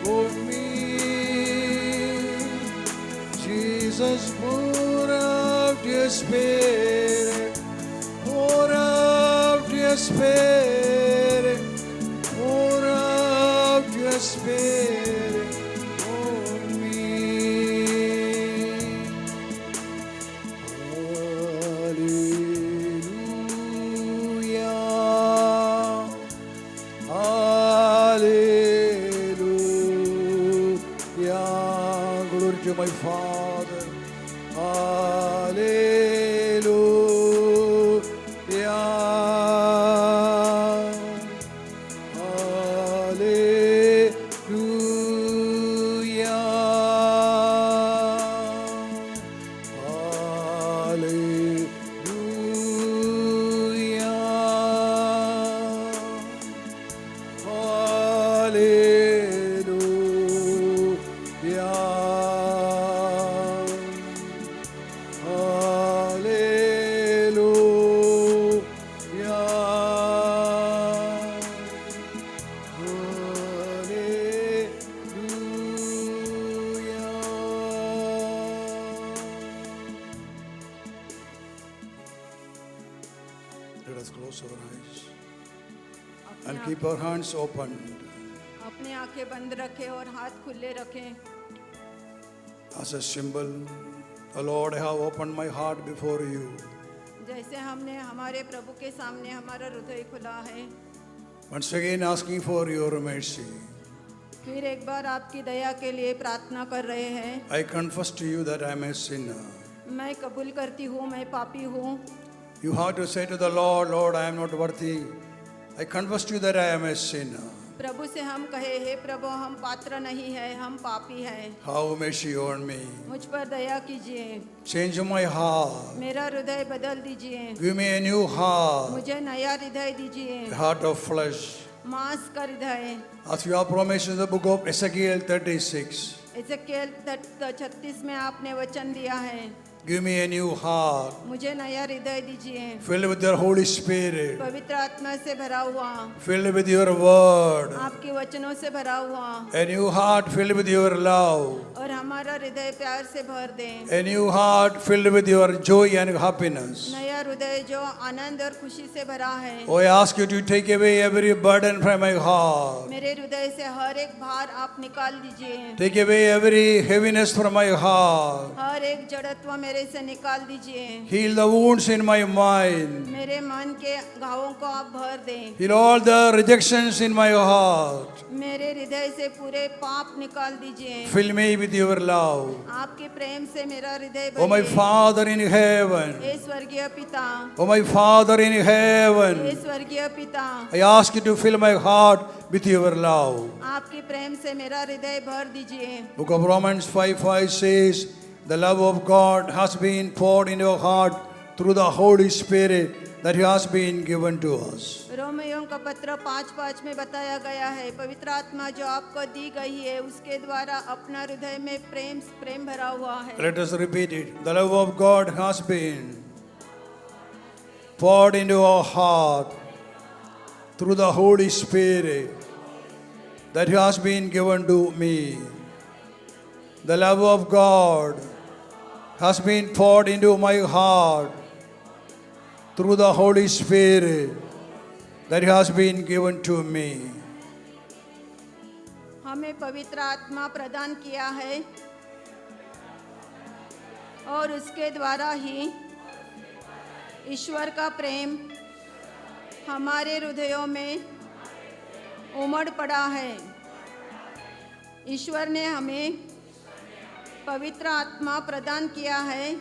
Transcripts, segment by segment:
for me. Jesus, pour out your Spirit, pour out your Spirit, pour out your Spirit on me. Hallelujah, hallelujah. Glory to my Father. Let us close our eyes and keep our hands open. अपने आंखें बंद रखें और हाथ खुले रखें. As a symbol, the Lord, I have opened my heart before you. जैसे हमने हमारे प्रभु के सामने हमारा हृदय खुला है. Once again asking for your mercy. फिर एक बार आपकी दया के लिए प्रार्थना कर रहे हैं. I confess to you that I am a sinner. मैं कबूल करती हूँ मैं पापी हूँ. You have to say to the Lord, Lord, I am not worthy. I confess to you that I am a sinner. प्रभु से हम कहे, हे प्रभु हम पात्र नहीं है, हम पापी हैं. Have mercy on me. मुझ पर दया कीजिए. Change my heart. मेरा हृदय बदल दीजिए. Give me a new heart. मुझे नया हृदय दीजिए. A heart of flesh. मांस का हृदय. As you have promised in the book of Ezekiel 36. Ezekiel 36 में आपने वचन दिया है. Give me a new heart. मुझे नया हृदय दीजिए. Filled with your Holy Spirit. पवित्र आत्मा से भरा हुआ. Filled with your word. आपके वचनों से भरा हुआ. A new heart filled with your love. और हमारा हृदय प्यार से भर दे. A new heart filled with your joy and happiness. नया हृदय जो आनंद और खुशी से भरा है. Oh, I ask you to take away every burden from my heart. मेरे हृदय से हर एक भार आप निकाल दीजिए. Take away every heaviness from my heart. हर एक जड़त्व मेरे से निकाल दीजिए. Heal the wounds in my mind. मेरे मन के घावों को आप भर दें. Heal all the rejections in my heart. मेरे हृदय से पूरे पाप निकाल दीजिए. Fill me with your love. आपके प्रेम से मेरा हृदय Oh, my भरे. Father in heaven. हे स्वर्गीय पिता. Oh, my Father in hey heaven. स्वर्गीय पिता. I ask you to fill my heart with your love. आपके प्रेम से मेरा हृदय भर दीजिए. Book of Romans 5:5 says, the love of God has been poured into your heart through the Holy Spirit that has been given to us. रोमियों का पत्र 5:5 में बताया गया है, पवित्र आत्मा जो आपको दी गई है उसके द्वारा अपना हृदय में प्रेम भरा हुआ है. Let us repeat it. The love of God has been poured into our heart through the Holy Spirit that has been given to me. The love of God has been poured into my heart through the Holy Spirit that has been given to me. हमें पवित्र आत्मा प्रदान किया है और उसके द्वारा ही ईश्वर का प्रेम हमारे हृदयों में उमड़ पड़ा है. ईश्वर ने हमें पवित्र आत्मा प्रदान किया है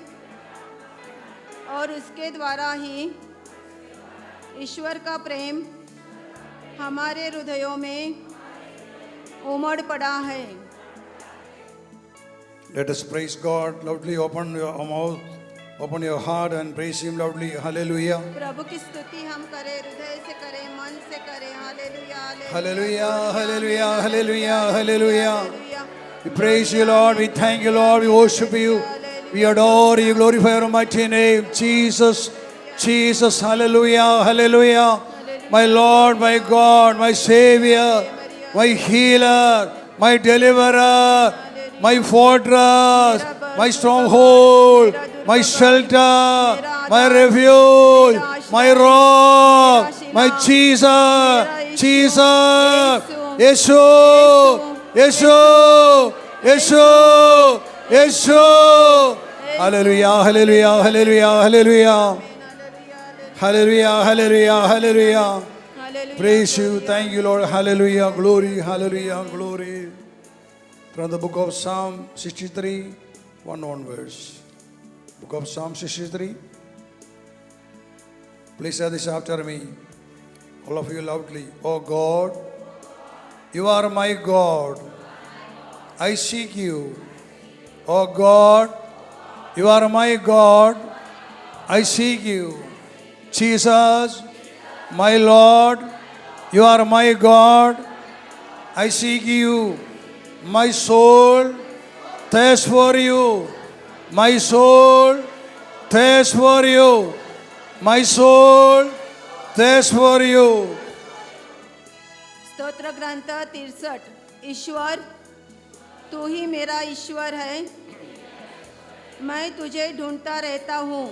और उसके द्वारा ही ईश्वर का प्रेम हमारे हृदयों में उमड़ पड़ा है. Let us praise God loudly. Open your mouth, open your heart and praise Him loudly. Hallelujah. प्रभु की स्तुति हम करें, हृदय से करें, मन से करें. Hallelujah, Hallelujah, hallelujah, hallelujah, hallelujah. We praise you, Lord. We thank you, Lord. We worship you. We adore you. Glorify your mighty name, Jesus. Jesus, hallelujah, hallelujah. My Lord, my God, my Savior, my healer, my deliverer, my fortress, my stronghold, my shelter, my refuge, my rock, my Jesus, Jesus, Yeshua, Yeshua, Yeshua, Yeshua. Hallelujah, hallelujah, hallelujah, hallelujah. Hallelujah, hallelujah, hallelujah. Praise you. Thank you, Lord. Hallelujah. Glory, hallelujah, glory. From the book of Psalm 63, 1 onwards. Book of Psalm 63. Please say this after me. All of you loudly. Oh God, you are my God. I seek you. Oh God, you are my God. I seek you. Jesus, my Lord, you are my God. I seek you. My soul thirsts for you. My soul thirsts for you. My soul thirsts for you. स्तोत्र ग्रंथ 63। ईश्वर, तू ही मेरा ईश्वर है, मैं तुझे ढूंढता रहता हूँ।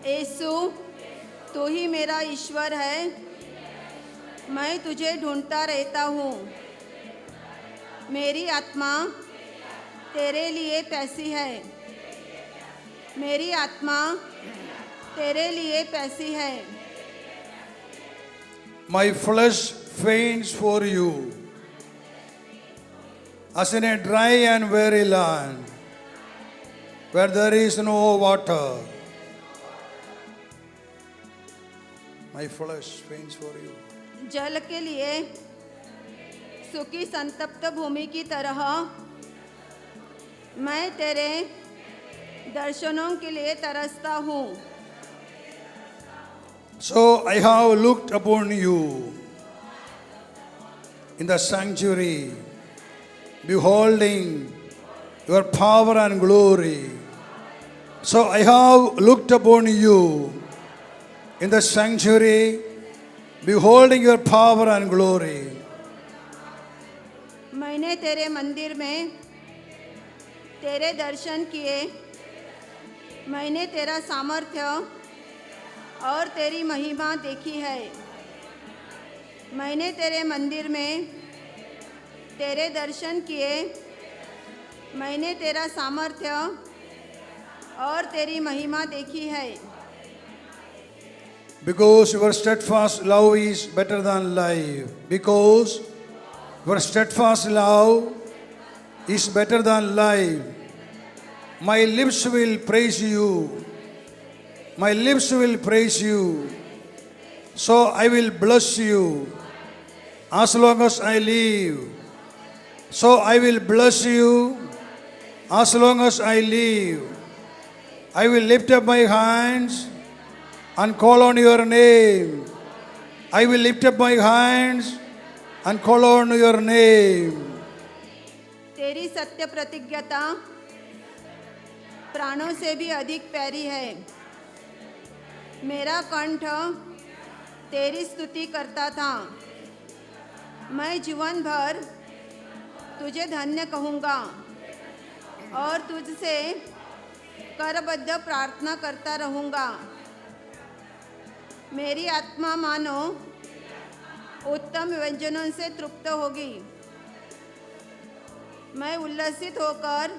यीशु, तू ही मेरा ईश्वर है, मैं तुझे ढूंढता रहता हूँ। मेरी आत्मा तेरे लिए प्यासी है, मेरी आत्मा तेरे लिए प्यासी है। My flesh faints for you, as in a dry and weary land, where there is no water. My flesh faints for you. जल के लिए सूखी संतप्त भूमि की तरह मैं तेरे दर्शनों के लिए तरसता हूँ। So I have looked upon you in the sanctuary, beholding your power and glory. So I have looked upon you in the sanctuary, beholding your power and glory. मैंने तेरे मंदिर में तेरे दर्शन किए, मैंने तेरा सामर्थ्य और तेरी महिमा देखी है। मैंने तेरे मंदिर में तेरे दर्शन किए, मैंने तेरा सामर्थ्य और तेरी महिमा देखी है। Because your steadfast love is better than life. Because your steadfast love is better than life. My lips will praise you. My lips will praise you. So I will bless you as long as I live. So I will bless you as long as I live. I will lift up my hands and call on your name. I will lift up my hands and call on your name. तेरी सत्य प्रतिज्ञता प्राणों से भी अधिक प्यारी है। मेरा कंठ तेरी स्तुति करता था। मैं जीवन भर तुझे धन्य कहूँगा और तुझसे करबद्ध प्रार्थना करता रहूँगा। मेरी आत्मा मानो उत्तम व्यंजनों से तृप्त होगी। मैं उल्लसित होकर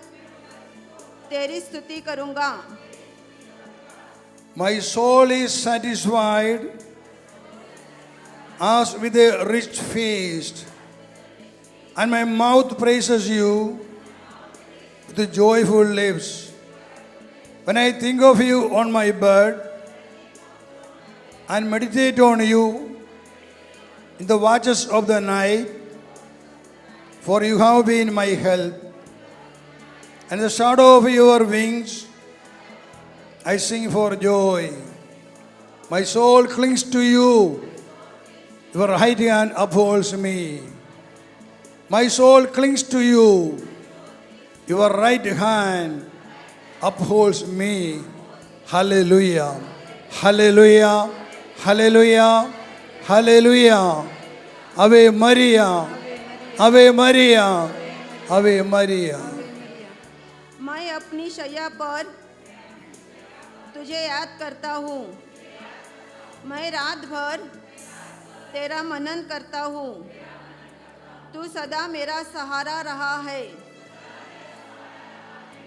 तेरी स्तुति करूँगा। My soul is satisfied as with a rich feast, and my mouth praises you with joyful lips. When I think of you on my bed and meditate on you in the watches of the night, for you have been my help, and in the shadow of your wings I sing for joy. My soul clings to you, your right hand upholds me. My soul clings to you, your right hand upholds me. Hallelujah, hallelujah, hallelujah, hallelujah. Ave Maria, Ave Maria, Ave Maria. मैं अपनी शैया पर तुझे याद करता हूँ, मैं रात भर तेरा मनन करता हूँ, तू सदा मेरा सहारा रहा है।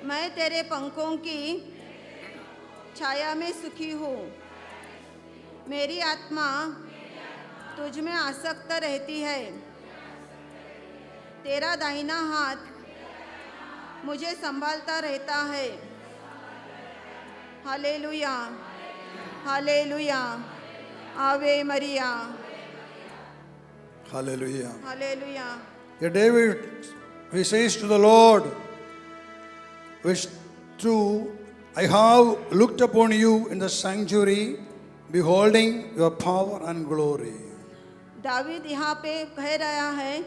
मैं तेरे पंखों की छाया में सुखी हूँ, मेरी आत्मा तुझ में आसक्त रहती है। तेरा दाहिना हाथ मुझे संभालता रहता है। हालेलुया, हालेलुया, आवे मरिया, Hallelujah. Hallelujah. Here David, he says to the Lord, which true, I have looked upon you in the sanctuary, beholding your power and glory. David यहाँ पे कह रहा है,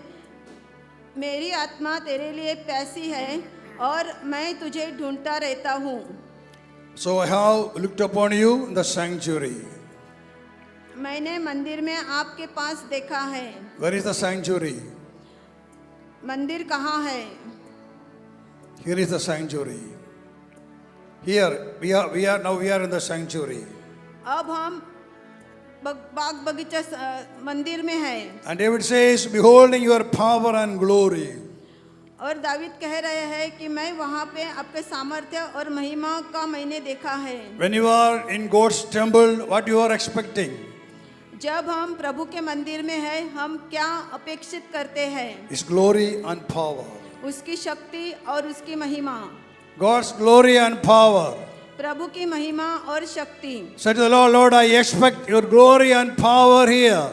मेरी आत्मा तेरे लिए प्यासी है और मैं तुझे ढूंढता रहता हूँ। So I have looked upon you in the sanctuary. मैंने मंदिर में आपके पास देखा है। Where is the sanctuary? मंदिर कहाँ है? Here is the sanctuary. Here we are in the sanctuary. अब हम बाग बगीचा मंदिर में हैं। And David says, beholding your power and glory. और दावीद कह रहे हैं कि मैं वहाँ पे आपके सामर्थ्य और महिमा का मैंने देखा है। When you are in God's temple, what you are expecting? जब हम प्रभु के मंदिर में हैं, हम क्या अपेक्षित करते हैं? His glory and power. उसकी शक्ति और उसकी महिमा। God's glory and power. प्रभु की महिमा और शक्ति। Say to the Lord, Lord, I expect your glory and power here.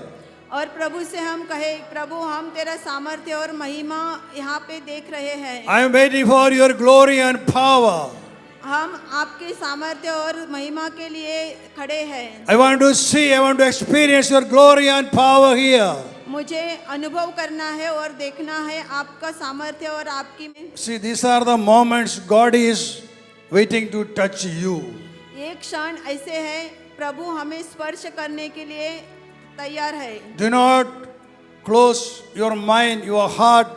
और प्रभु से हम कहे, प्रभु हम तेरा सामर्थ्य और महिमा यहाँ पे देख रहे हैं। I am waiting for your glory and power. हम आपके सामर्थ्य और महिमा के लिए खड़े हैं। I want to experience your glory and power here. मुझे अनुभव करना है और देखना है आपका सामर्थ्य और आपकी। See, these are the moments God is waiting to touch you. ये क्षण ऐसे है, प्रभु हमें स्पर्श करने के लिए तैयार है। Do not close your mind, your heart,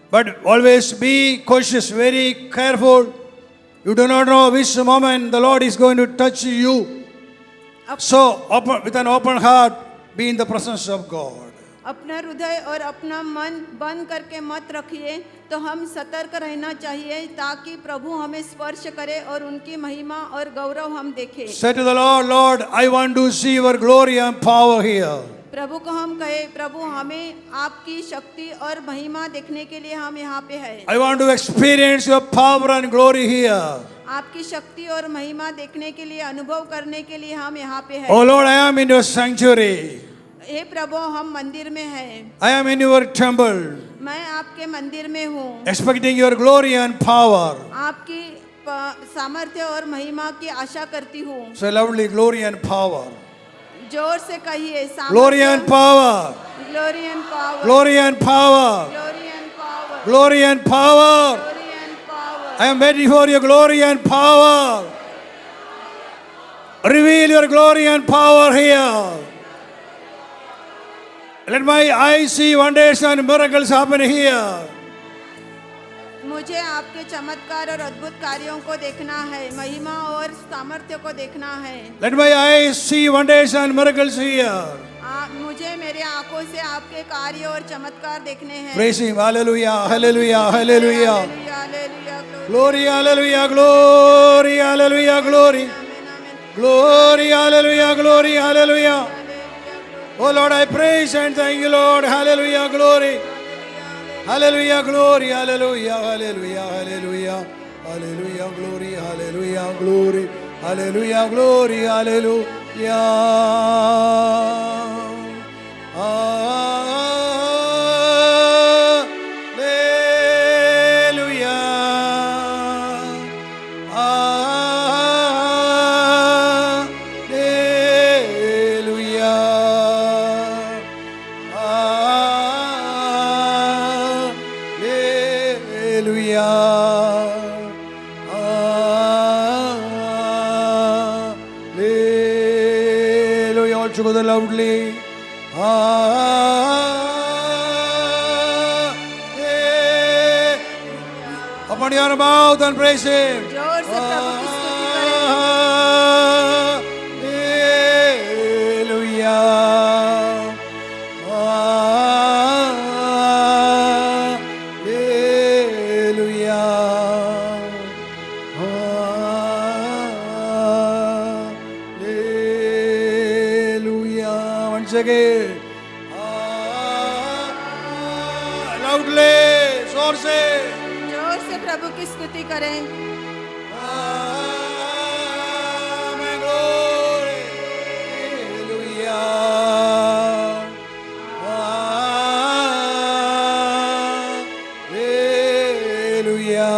but always be cautious, very careful. You do not know which moment the Lord is going to touch you. So, with an open heart, be in the presence of God. अपना हृदय और अपना मन बंद करके मत रखिए, तो हम सतर्क रहना चाहिए ताकि प्रभु हमें स्पर्श करे और उनकी महिमा और गौरव हम देखें। Say to the Lord, Lord, I want to see your glory and power here. प्रभु को हम कहे, प्रभु हमें आपकी शक्ति और महिमा देखने के लिए हम यहाँ पे हैं। I want to experience your power and glory here. आपकी शक्ति और महिमा देखने के लिए, अनुभव करने के लिए हम यहाँ पे हैं। Oh Lord, I am in your sanctuary. हे प्रभु हम मंदिर में हैं। I am in your temple. मैं आपके मंदिर में हूँ। Expecting your glory and power. आपकी सामर्थ्य और महिमा की आशा करती हूँ। So lovely, glory and power. जोर से कहिए, Glory and power. Glory and power. Glory and power. Glory and power. Glory and power. Glory and power. I am waiting for your glory and power. Reveal your glory and power here. Let my eyes see wonders and miracles happen here. मुझे आपके चमत्कार और अद्भुत कार्यों को देखना है, महिमा और सामर्थ्य को देखना है। Let my eyes see wonders and miracles here. मुझे मेरे आंखों से आपके कार्य और चमत्कार देखने हैं। Praise Him. Hallelujah. Hallelujah. Hallelujah. Hallelujah, Glory. Hallelujah. Glory. Hallelujah. Glory. Glory. Hallelujah. Glory. Hallelujah. Oh Lord, I praise and thank you, Lord. Hallelujah. Glory. Hallelujah. Glory. Hallelujah. Hallelujah. Hallelujah. Hallelujah. Glory. Hallelujah. Glory. Hallelujah. Glory. Hallelujah. Together loudly. Open your mouth and praise Him. जोर से प्रभु की स्तुति करें। Once again. Loudly, जोर से. जोर से प्रभु की स्तुति करें। Amen. Glory. Hallelujah.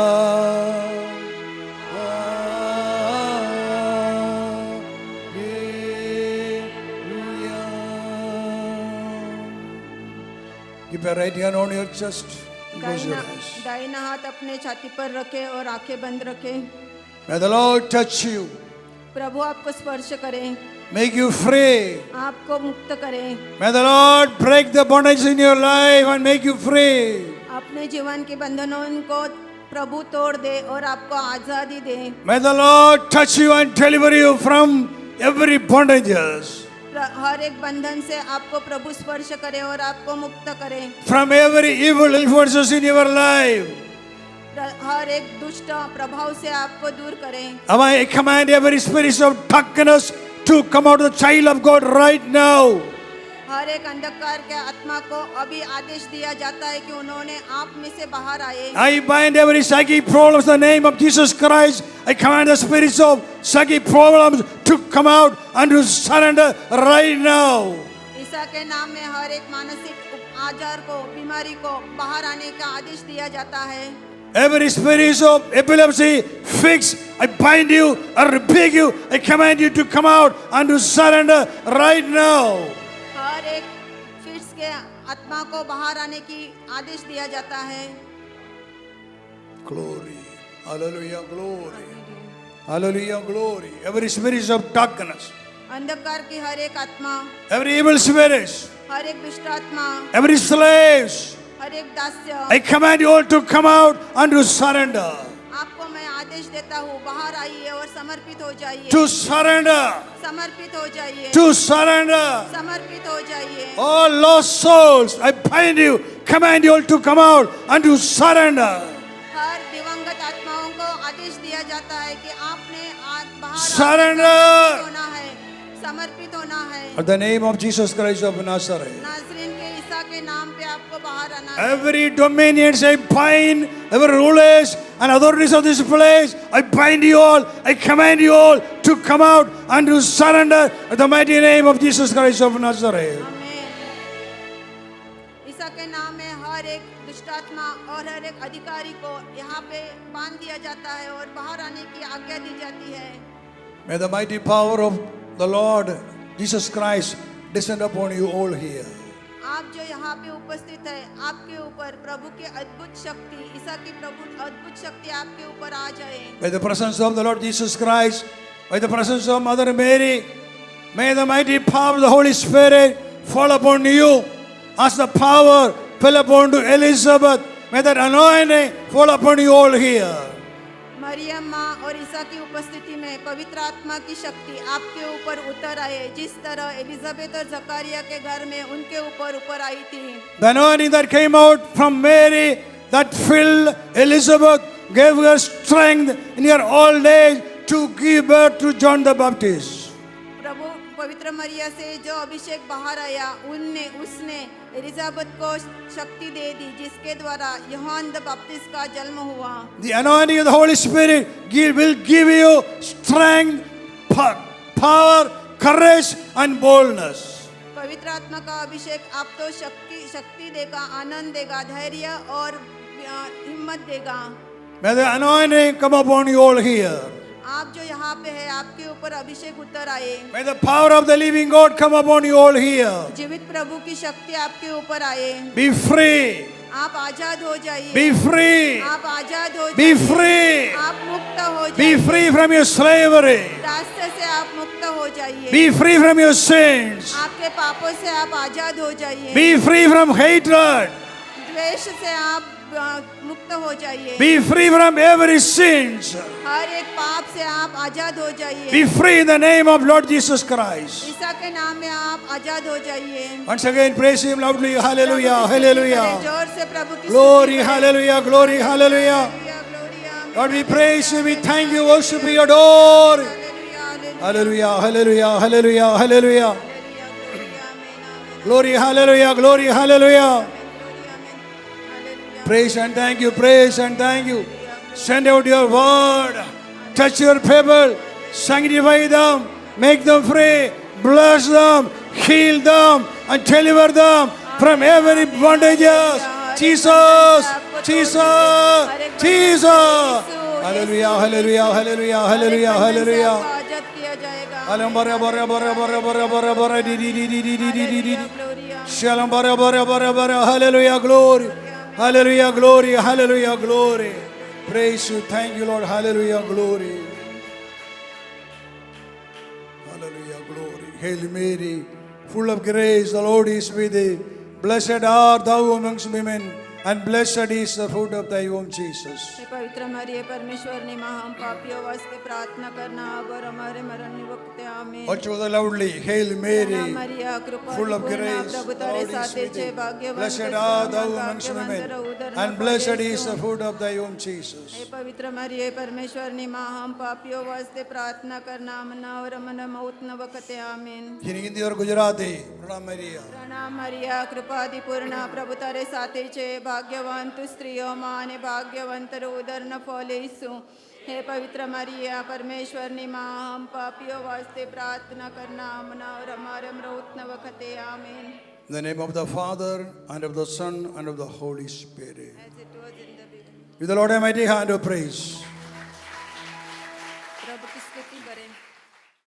Keep your right hand on your chest and close your eyes. दाहिना हाथ अपने छाती पर रखें और आंखें बंद रखें। May the Lord touch you, प्रभु आपको स्पर्श करें, make you free. आपको मुक्त करें, May the Lord break the bondage in your life and make you free. अपने जीवन के बंधनों को प्रभु तोड़ दे और आपको आजादी दे। May the Lord touch you and deliver you from every bondages, हर एक बंधन से आपको प्रभु स्पर्श करे और आपको मुक्त करे। from every evil influences in your life. हर एक दुष्ट प्रभाव से आपको दूर करें। I command every spirit of darkness to come out of the child of God right now. हर एक अंधकार के आत्मा को अभी आदेश दिया जाता है कि उन्होंने आप में से बाहर आए। I bind every psychic problems in the name of Jesus Christ. I command the spirits of psychic problems to come out and to surrender right now. ईसा के नाम में हर एक मानसिक आजार को, बीमारी को बाहर आने का आदेश दिया जाता है। Every spirit of epilepsy, fix, I bind you, I rebuke you, I command you to come out and to surrender right now. हर एक फिट्स के आत्मा को बाहर आने की आदेश दिया जाता है। Glory, hallelujah, glory, hallelujah, glory. Every spirit of darkness, अंधकार की हर एक आत्मा, every evil spirit, हर एक दुष्ट आत्मा, every slaves, हर एक दास्य, I command you all to come out and to surrender. आपको मैं आदेश देता हूँ, बाहर आइए और समर्पित हो जाइए। To surrender, समर्पित हो जाइए। to surrender. समर्पित हो जाइए। All lost souls, I bind you, command you all to come out and to surrender. हर दिवंगत आत्माओं को आदेश दिया जाता है कि आपने आज बाहर Surrender. होना है, समर्पित होना है। In the name of Jesus Christ of Nazareth. नाज़रीन के ईसा के नाम पे आपको बाहर आना है। Every dominion, I bind, every rulers and authorities of this place, I bind you all, I command you all to come out and to surrender in the mighty name of Jesus Christ of Nazareth. आमीन। ईसा के नाम में हर एक दुष्टात्मा और हर एक अधिकारी को यहाँ पे बांध दिया जाता है और बाहर आने की आज्ञा दी जाती है। May the mighty power of the Lord Jesus Christ descend upon you all here. आप जो यहाँ पे उपस्थित है, आपके ऊपर प्रभु की अद्भुत शक्ति, ईसा की प्रभु अद्भुत शक्ति आपके ऊपर आ जाए। By the presence of the Lord Jesus Christ, by the presence of Mother Mary, may the mighty power of the Holy Spirit fall upon you as the power fell upon to Elizabeth. May that anointing fall upon you all here. Maryam माँ और ईसा की उपस्थिति में पवित्र आत्मा की शक्ति आपके ऊपर उतर आए, जिस तरह एलिजाबेथ और जकारिया के घर में उनके ऊपर आई थी। The anointing that came out from Mary, that filled Elizabeth, gave her strength in her old age to give birth to John the Baptist. प्रभु पवित्र मरिया से जो अभिषेक बाहर आया, उसने एलिजाबेथ को शक्ति दे दी, जिसके द्वारा यूहन्ना द बपतिस्ट का जन्म हुआ। The anointing of the Holy Spirit will give you strength, power, courage and boldness. पवित्र आत्मा का अभिषेक आप तो शक्ति देगा, आनंद देगा, धैर्य और हिम्मत देगा। May the anointing come upon you all here. आप जो यहाँ पे है, आपके ऊपर अभिषेक उतर आए। May the power of the living God come upon you all here. जीवित प्रभु की शक्ति आपके ऊपर आए। Be free. आप आजाद हो जाइए। Be free. आप आजाद हो Be जाइए। free. आप मुक्त हो Be जाइए। free from your slavery. रास्ते से आप मुक्त हो जाइए। Be free from your sins. आपके पापों से आप आजाद हो जाइए। Be free from hatred. द्वेष से आप मुक्त हो जाइए। Be free from every sins. हर एक पाप से आप आजाद हो जाइए। Be free in the name of Lord Jesus Christ. ईसा के नाम में आप आजाद हो जाइए। Once again, praise Him loudly. Hallelujah, प्रभु की स्तुति करें, hallelujah. जोर से प्रभु की Glory, स्तुति करें। hallelujah, glory, hallelujah. Hallelujah, gloria, आमीन। Lord, we praise you, we thank you, worship you, adore you. Hallelujah, hallelujah, Hallelujah, hallelujah, hallelujah, hallelujah. Hallelujah, gloria, amen, amen, Glory, hallelujah, glory, hallelujah. Gloria, amen. Hallelujah, Praise and thank you, praise and thank you. Send out your word, touch your people, sanctify them, make them free, bless them, heal them, and deliver them from every bondages. Jesus, Jesus, Jesus. Hallelujah, hallelujah, hallelujah, hallelujah, hallelujah. आपको आजाद किया जाएगा। Alam bara bara bara bara bara bara bara di di di di di di di di di. Gloria, Shalom bara bara bara bara. Hallelujah, glory. Hallelujah, glory. Hallelujah, glory. Praise you. Thank you, Lord. Hallelujah, glory. Hallelujah, glory. Hail Mary, full of grace, the Lord is with thee. Blessed art thou amongst women, and blessed is the fruit of thy womb, Jesus. हे पवित्र मरिये परमेश्वर ने मां हम पापियों वास्ते प्रार्थना करना अब और हमारे मरण वक्त आमीन। All together loudly. Hail Mary, मरिया कृपा full of पूर्ण grace, प्रभु the तारे Lord is साथे with छे thee. भाग्यवान Blessed तो art thou भाग्यवान amongst women, तो उदर and न blessed फले is the so. fruit of thy womb, Jesus. हे पवित्र मरिये परमेश्वर ने मां हम पापियों वास्ते प्रार्थना करना मना और मन मौत न वक्त आमीन। In Hindi or Gujarati, Pranam Maria. प्रणाम मरिया कृपादि पूर्ण प्रभु तारे साथे छे भाग्यवान तु स्त्रियों मां ने भाग्यवंतर उदर न फले सो। हे पवित्र मरिया परमेश्वर ने मां हम पापियों वास्ते प्रार्थना करना मना और हमारे मौत न वक्त आमीन। In the name of the Father, and of the Son, and of the Holy Spirit. As it was in the beginning. With the Lord Almighty hand of praise. प्रभु की स्तुति करें।